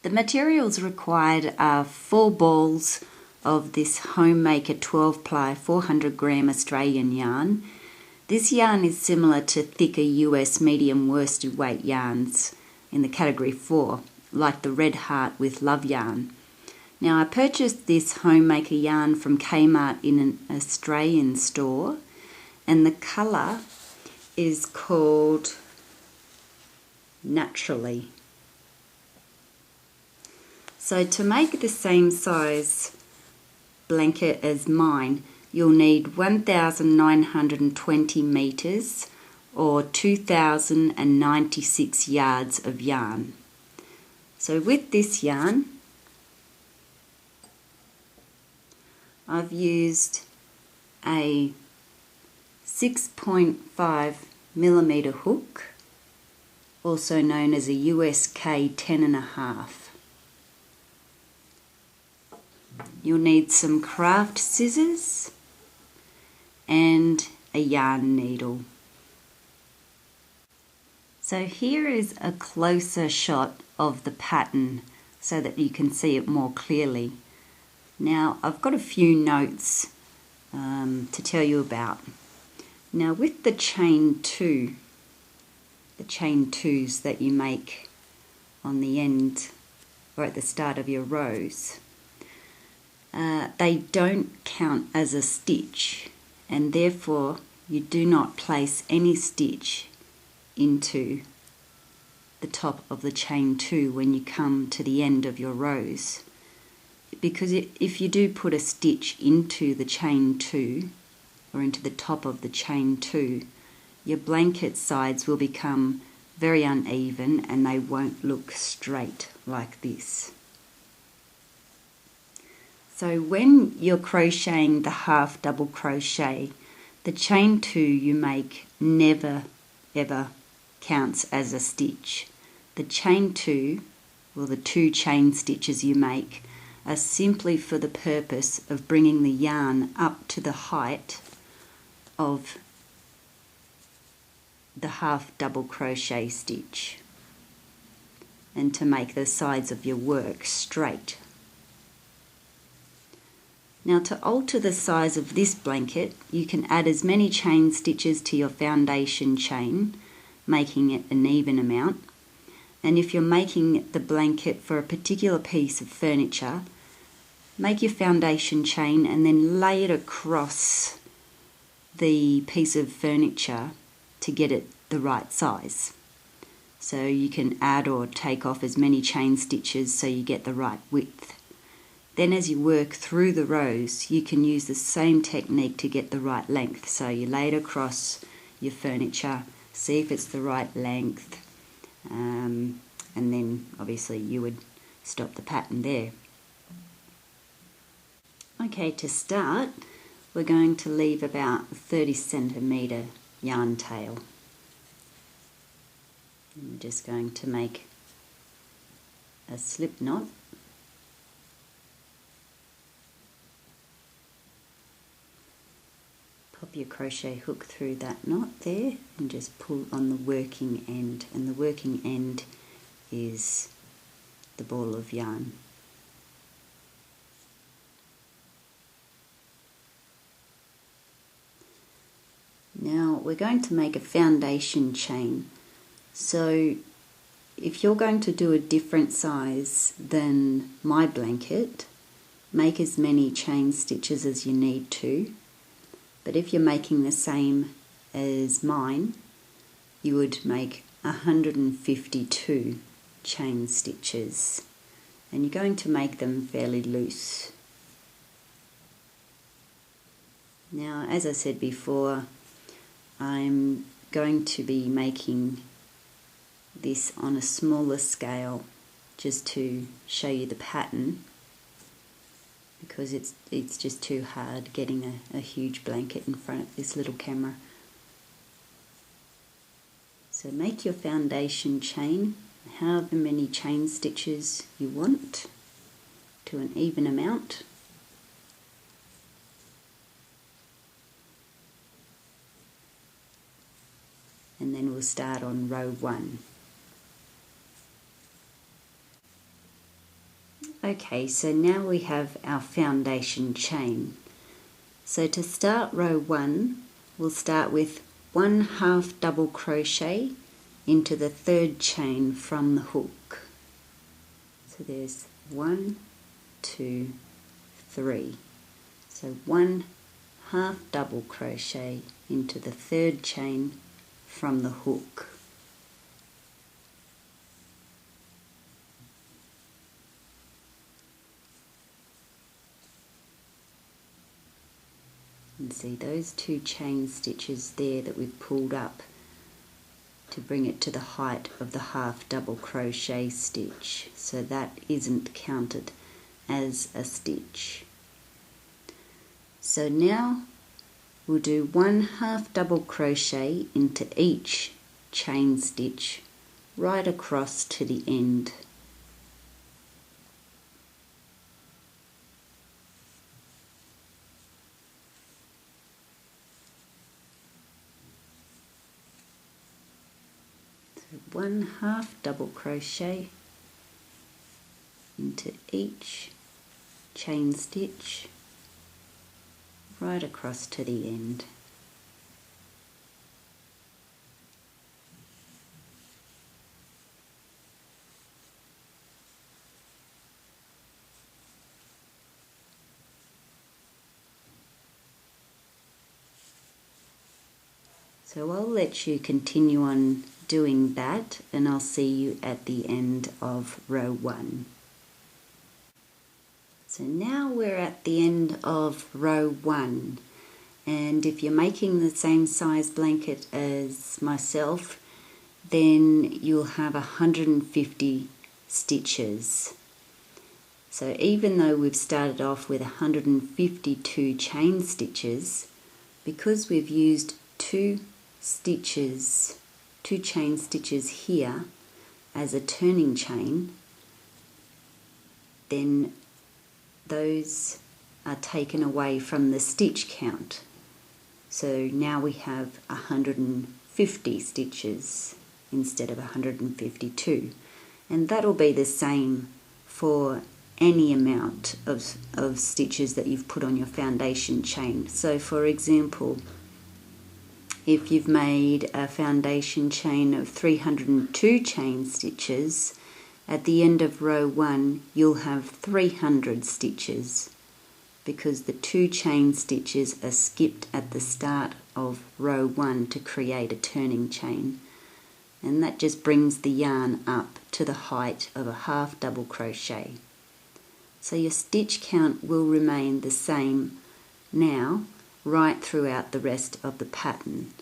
The materials required are 4 balls of this Homemaker 12 ply 400 gram Australian yarn. This yarn is similar to thicker US medium worsted weight yarns in the category 4, like the Red Heart with Love yarn. Now, I purchased this Homemaker yarn from Kmart in an Australian store, and the colour is called Naturally. So to make the same size blanket as mine, you'll need 1,920 metres or 2,096 yards of yarn. So with this yarn, I've used a 6.5 millimetre hook, also known as a USK 10.5. You'll need some craft scissors and a yarn needle. So here is a closer shot of the pattern so that you can see it more clearly. Now, I've got a few notes to tell you about. Now, with the chain 2, the chain 2s that you make on the end or at the start of your rows, they don't count as a stitch, and therefore you do not place any stitch into the top of the chain 2 when you come to the end of your rows. Because if you do put a stitch into the chain 2 or into the top of the chain 2, your blanket sides will become very uneven and they won't look straight like this. So when you're crocheting the half double crochet, the chain 2 you make never ever counts as a stitch. The chain 2, or the 2 chain stitches you make, are simply for the purpose of bringing the yarn up to the height of the half double crochet stitch and to make the sides of your work straight. Now, to alter the size of this blanket, you can add as many chain stitches to your foundation chain, making it an even amount. And if you're making the blanket for a particular piece of furniture, make your foundation chain and then lay it across the piece of furniture to get it the right size. So you can add or take off as many chain stitches so you get the right width. Then as you work through the rows, you can use the same technique to get the right length. So you lay it across your furniture, see if it's the right length, and then obviously you would stop the pattern there. Okay, to start, we're going to leave about 30 centimetre yarn tail. And we're just going to make a slip knot. Pop your crochet hook through that knot there and just pull on the working end, and the working end is the ball of yarn. Now we're going to make a foundation chain. So if you're going to do a different size than my blanket, make as many chain stitches as you need to. But if you're making the same as mine, you would make 152 chain stitches, and you're going to make them fairly loose. Now, as I said before, I'm going to be making this on a smaller scale just to show you the pattern, because it's just too hard getting a huge blanket in front of this little camera. So make your foundation chain however many chain stitches you want to an even amount. And then we'll start on row 1. Okay, so now we have our foundation chain. So to start row 1, we'll start with 1/2 double crochet into the 3rd chain from the hook. So there's 1, 2, 3. So 1/2 double crochet into the 3rd chain from the hook. And see those 2 chain stitches there that we've pulled up to bring it to the height of the 1/2 double crochet stitch. So that isn't counted as a stitch. So now we'll do 1/2 double crochet into each chain stitch right across to the end. So 1/2 double crochet into each chain stitch right across to the end. So I'll let you continue on doing that, and I'll see you at the end of row 1. So now we're at the end of row 1, and if you're making the same size blanket as myself, then you'll have 150 stitches. So even though we've started off with 152 chain stitches, because we've used 2 chain stitches here as a turning chain, then those are taken away from the stitch count. So now we have 150 stitches instead of 152, and that'll be the same for any amount of stitches that you've put on your foundation chain. So for example, if you've made a foundation chain of 302 chain stitches, at the end of row 1 you'll have 300 stitches, because the 2 chain stitches are skipped at the start of row 1 to create a turning chain, and that just brings the yarn up to the height of a 1/2 double crochet. So your stitch count will remain the same now right throughout the rest of the pattern.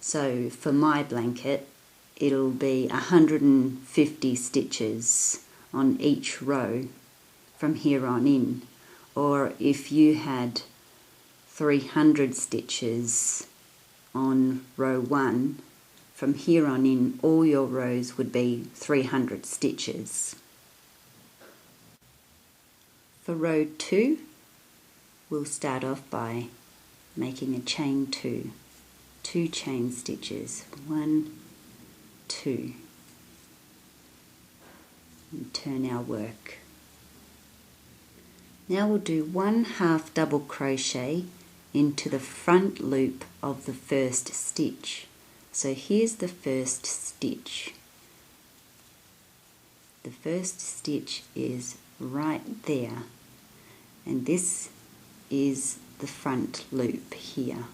So for my blanket, it'll be 150 stitches on each row from here on in. Or if you had 300 stitches on row 1, from here on in all your rows would be 300 stitches. For row 2, we'll start off by making a chain 2 chain stitches, 1, 2, and turn our work. Now we'll do 1/2 double crochet into the front loop of the first stitch. So here's the first stitch. The first stitch is right there, and this is the front loop here.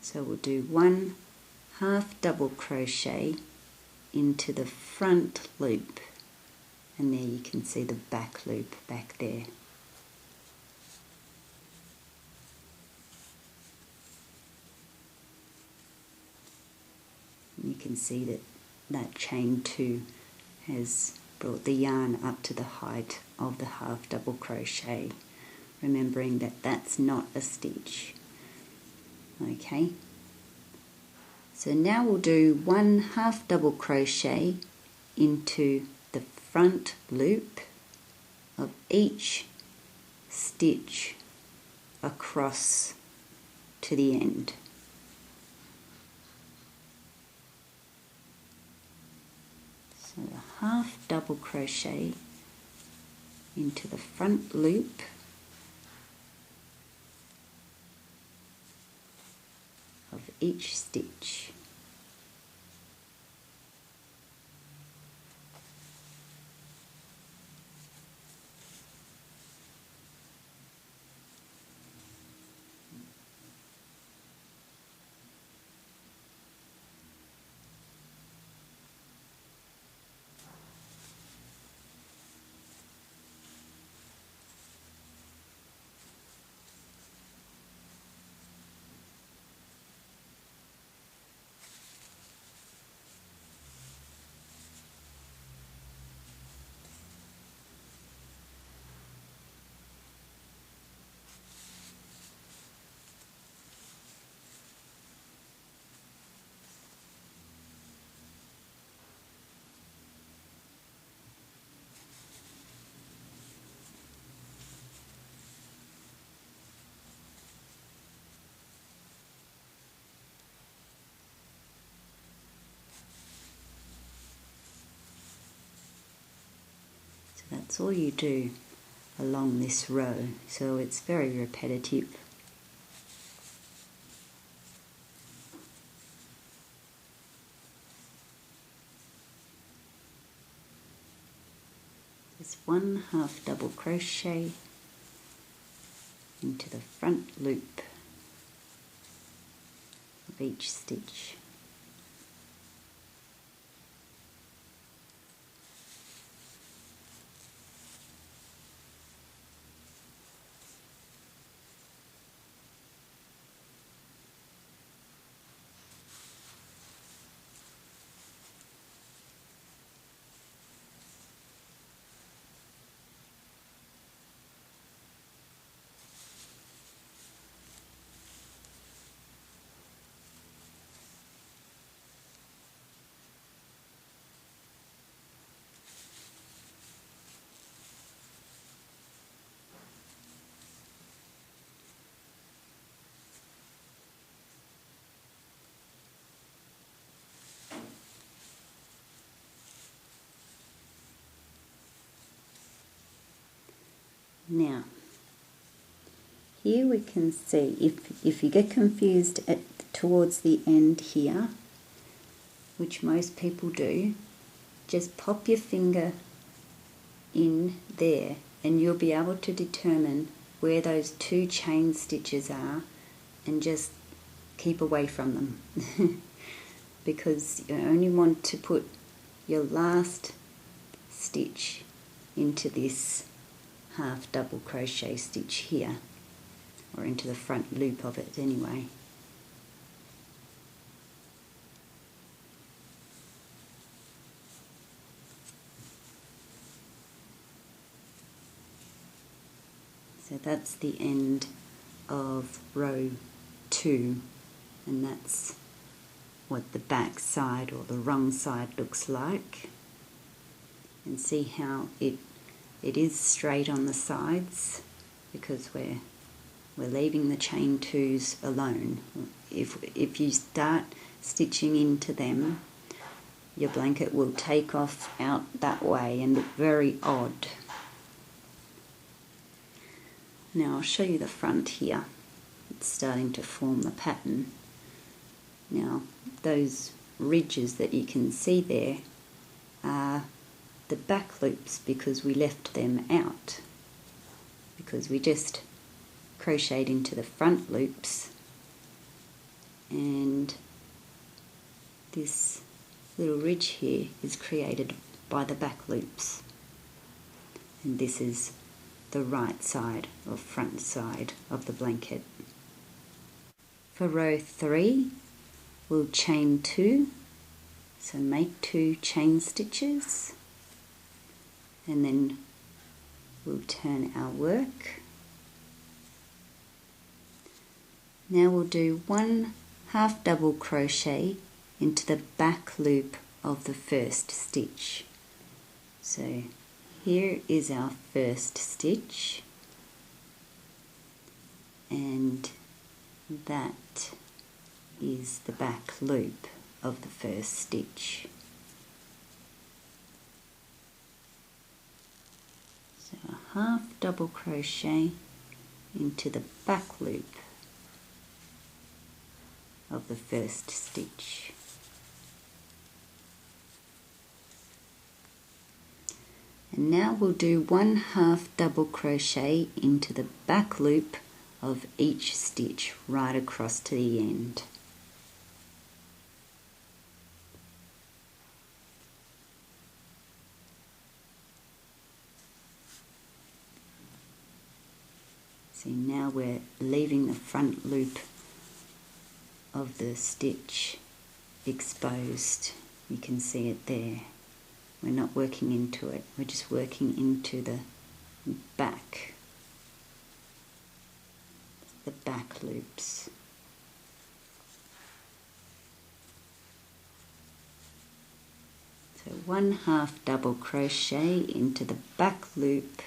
So we'll do 1/2 double crochet into the front loop, and there you can see the back loop back there. And you can see that chain 2 has brought the yarn up to the height of the 1/2 double crochet, remembering that that's not a stitch. Okay, so now we'll do 1/2 double crochet into the front loop of each stitch across to the end. So a half double crochet into the front loop of each stitch. That's all you do along this row, so it's very repetitive. Just one half double crochet into the front loop of each stitch. Now, here we can see, if you get confused towards the end here, which most people do, just pop your finger in there and you'll be able to determine where those two chain stitches are and just keep away from them because you only want to put your last stitch into this half double crochet stitch here, or into the front loop of it anyway. So that's the end of row 2, and that's what the back side or the wrong side looks like. And see how it is straight on the sides because we're leaving the chain 2s alone. If you start stitching into them, your blanket will take off out that way and look very odd. Now I'll show you the front here. It's starting to form the pattern. Now those ridges that you can see there are the back loops because we left them out, because we just crocheted into the front loops, and this little ridge here is created by the back loops, and this is the right side or front side of the blanket. For row 3 we'll chain 2, so make 2 chain stitches, and then we'll turn our work. Now we'll do 1 half double crochet into the back loop of the first stitch. So here is our first stitch, and that is the back loop of the first stitch. half double crochet into the back loop of the first stitch. And now we'll do 1 half double crochet into the back loop of each stitch right across to the end. See, now we're leaving the front loop of the stitch exposed. You can see it there. We're not working into it, we're just working into the back loops. So 1 half double crochet into the back loop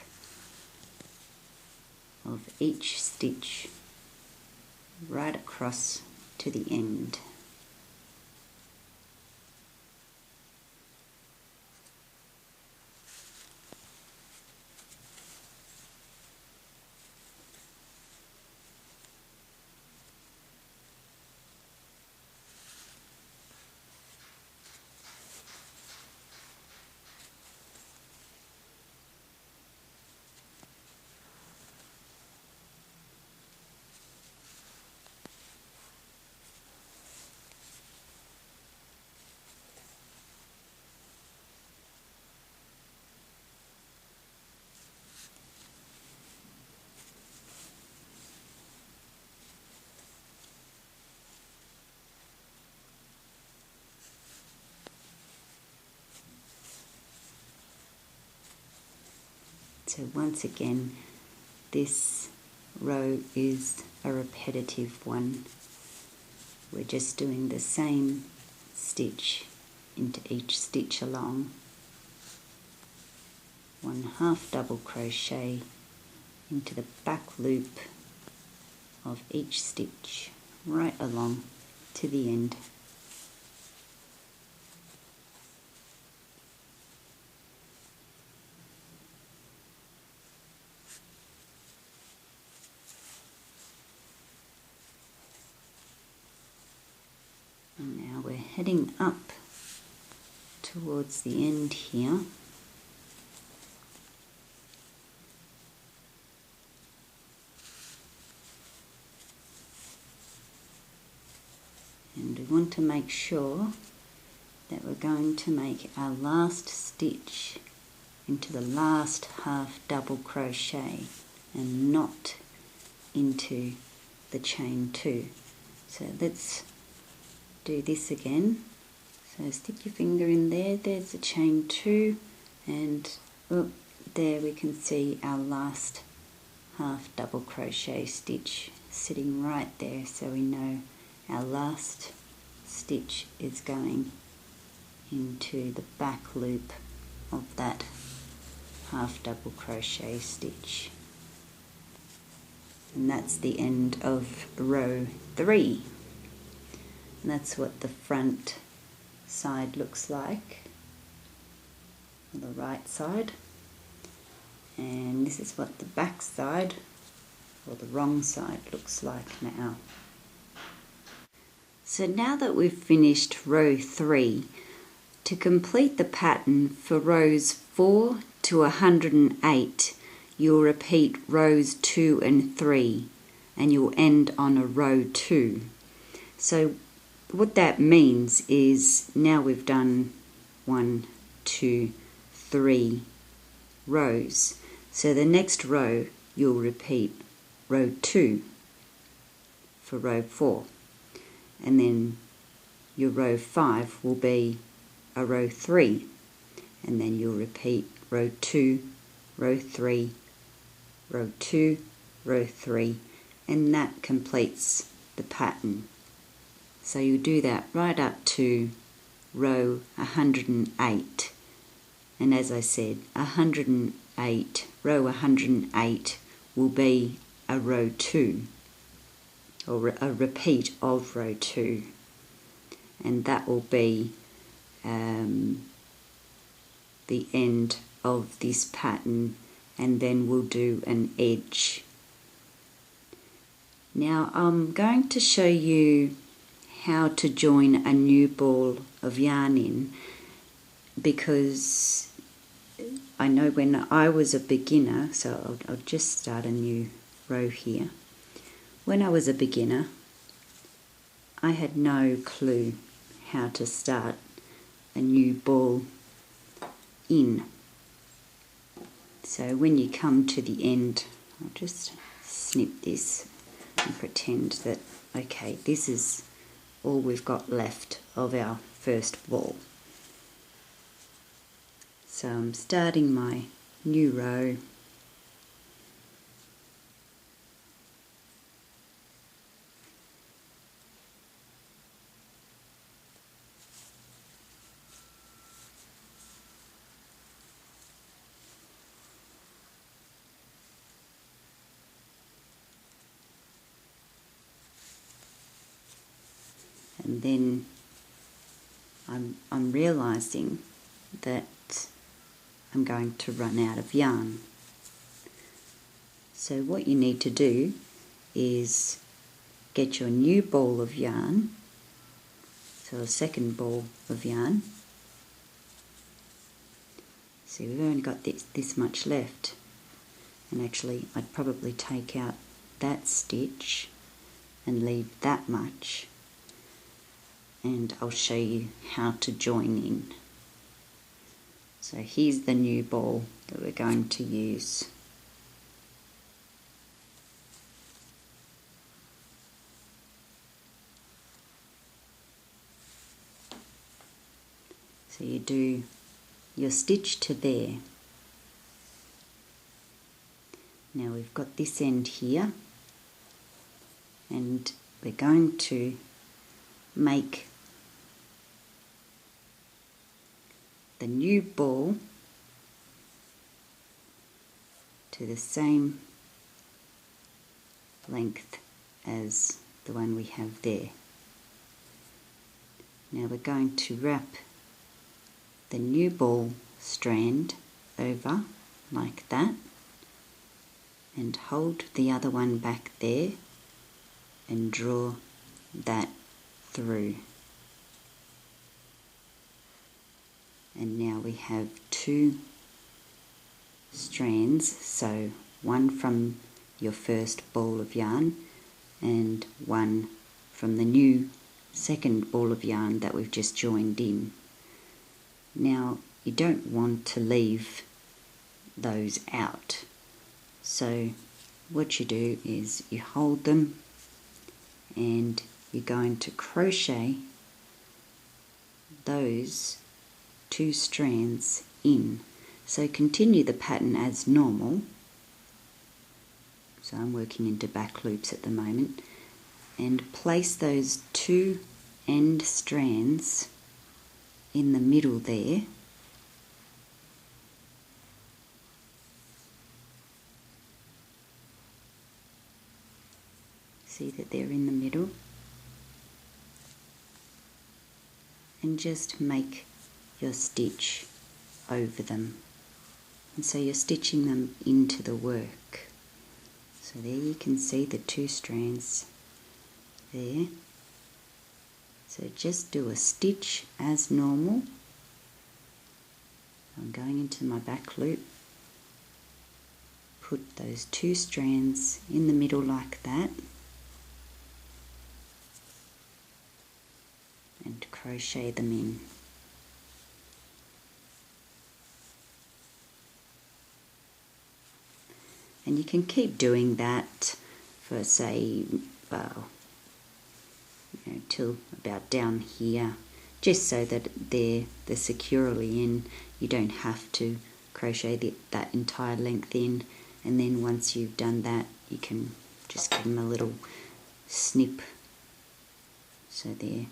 of each stitch right across to the end. So once again, this row is a repetitive one. We're just doing the same stitch into each stitch along. 1 half double crochet into the back loop of each stitch right along to the end. And now we're heading up towards the end here. And we want to make sure that we're going to make our last stitch into the last half double crochet and not into the chain 2. So let's do this again. So stick your finger in there, there's the chain 2, and there we can see our last half double crochet stitch sitting right there, so we know our last stitch is going into the back loop of that half double crochet stitch. And that's the end of row 3. And that's what the front side looks like, on the right side. And this is what the back side, or the wrong side, looks like now. So now that we've finished row 3, to complete the pattern for rows 4 to 108, you'll repeat rows 2 and 3, and you'll end on a row 2. So what that means is now we've done 1, 2, 3 rows. So the next row you'll repeat row 2 for row 4, and then your row 5 will be a row 3, and then you'll repeat row 2, row 3, row 2, row 3, and that completes the pattern. So you do that right up to row 108, and as I said, 108, row 108 will be a row 2, or a repeat of row 2, and that will be the end of this pattern and then we'll do an edge. Now I'm going to show you how to join a new ball of yarn in, because I know when I was a beginner, so I'll just start a new row here. When I was a beginner, I had no clue how to start a new ball in. So when you come to the end, I'll just snip this and pretend that, okay, this is all we've got left of our first ball. So I'm starting my new row. And then I'm realizing that I'm going to run out of yarn. So what you need to do is get your new ball of yarn, so a second ball of yarn. See, we've only got this much left, and actually I'd probably take out that stitch and leave that much, and I'll show you how to join in. So here's the new ball that we're going to use. So you do your stitch to there. Now we've got this end here, and we're going to make the new ball to the same length as the one we have there. Now we're going to wrap the new ball strand over like that, and hold the other one back there and draw that through. And now we have two strands, so one from your first ball of yarn and one from the new second ball of yarn that we've just joined in. Now you don't want to leave those out, so what you do is you hold them and you're going to crochet those two strands in. So continue the pattern as normal. So I'm working into back loops at the moment, and place those two end strands in the middle there. See that they're in the middle, and just make your stitch over them, and so you're stitching them into the work. So there you can see the two strands there. So just do a stitch as normal. I'm going into my back loop, put those two strands in the middle like that, and crochet them in. And you can keep doing that for, say, well, till about down here, just so that they're securely in. You don't have to crochet that entire length in, and then once you've done that, you can just give them a little snip, so they're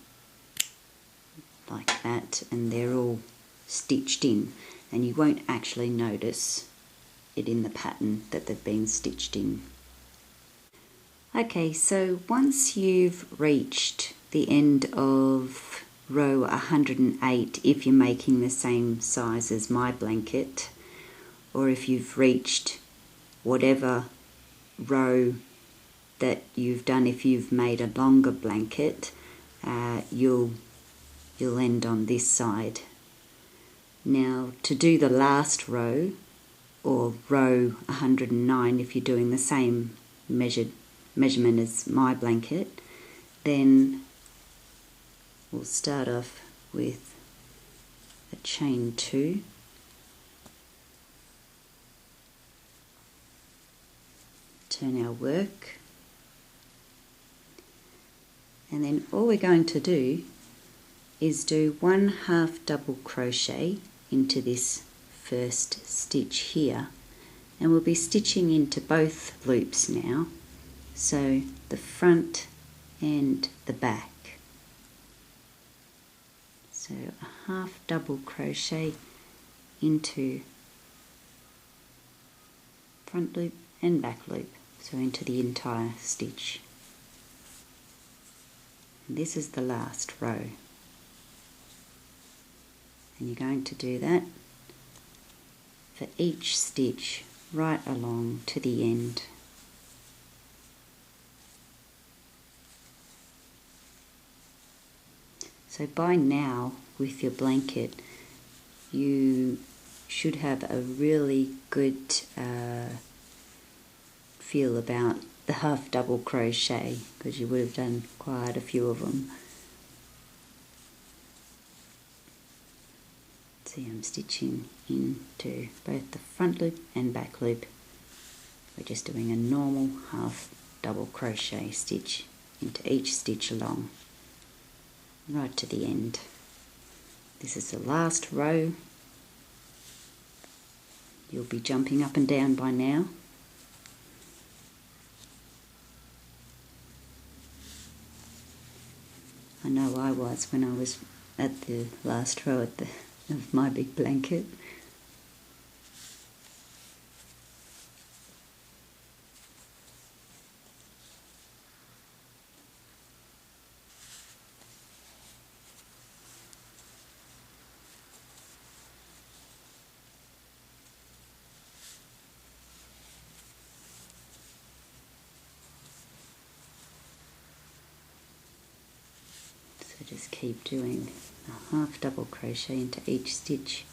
like that, and they're all stitched in, and you won't actually notice it in the pattern that they've been stitched in. Okay, so once you've reached the end of row 108, if you're making the same size as my blanket, or if you've reached whatever row that you've done, if you've made a longer blanket, you'll end on this side. Now to do the last row, or row 109 if you're doing the same measurement as my blanket, then we'll start off with a chain 2, turn our work, and then all we're going to do is do 1/2 double crochet into this first stitch here, and we'll be stitching into both loops now, so the front and the back. So a 1/2 double crochet into front loop and back loop, so into the entire stitch. And this is the last row, and you're going to do that for each stitch right along to the end. So by now with your blanket you should have a really good feel about the 1/2 double crochet, because you would have done quite a few of them. See, I'm stitching into both the front loop and back loop. We're just doing a normal 1/2 double crochet stitch into each stitch along, right to the end. This is the last row. You'll be jumping up and down by now. I know I was when I was at the last row of my big blanket. So just keep doing a 1/2 double crochet into each stitch.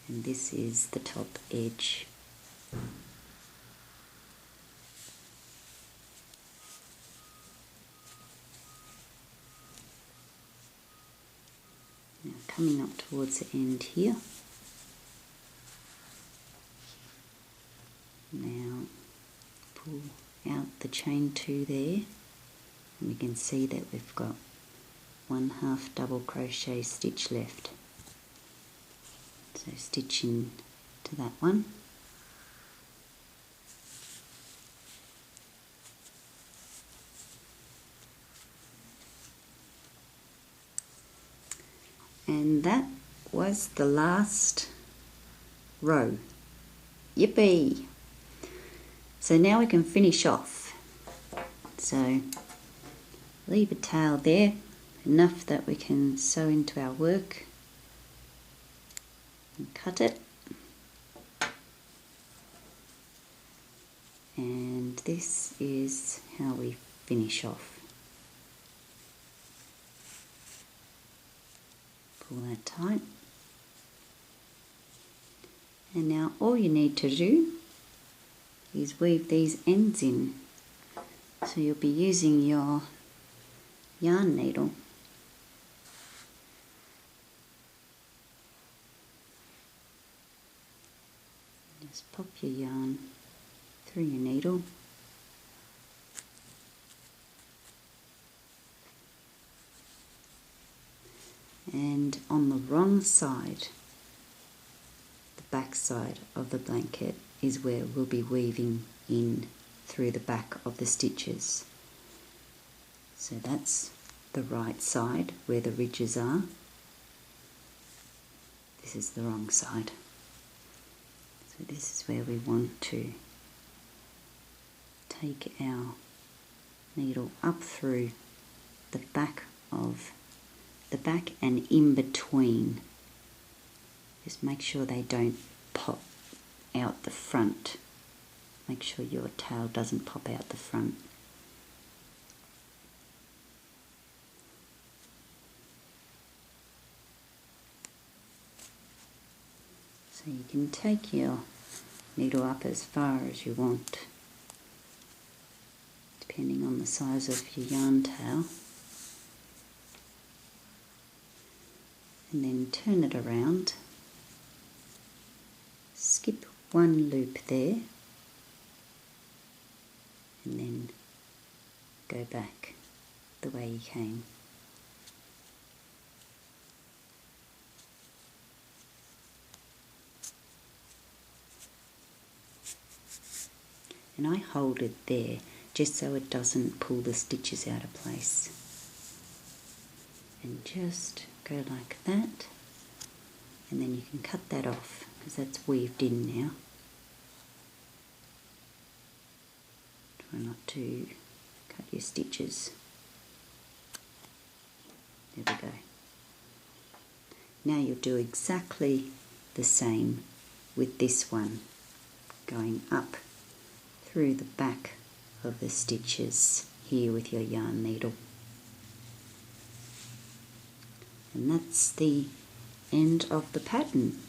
And this is the top edge. Now coming up towards the end here. Now pull out the chain 2 there, and we can see that we've got 1/2 double crochet stitch left. So stitch in to that one. And that was the last row. Yippee! So now we can finish off. So leave a tail there, enough that we can sew into our work, and cut it. And this is how we finish off. Pull that tight. And now all you need to do is weave these ends in. So you'll be using your yarn needle. Just pop your yarn through your needle. And on the wrong side, the back side of the blanket, is where we'll be weaving in through the back of the stitches. So that's the right side where the ridges are. This is the wrong side. So this is where we want to take our needle up through the back and in between. Just make sure they don't pop out the front. Make sure your tail doesn't pop out the front. So you can take your needle up as far as you want, depending on the size of your yarn tail. And then turn it around. Skip one loop there. And then go back the way you came. And I hold it there just so it doesn't pull the stitches out of place. And just go like that, and then you can cut that off because that's weaved in now. Try not to cut your stitches. There we go. Now you'll do exactly the same with this one, going up through the back of the stitches here with your yarn needle. And that's the end of the pattern.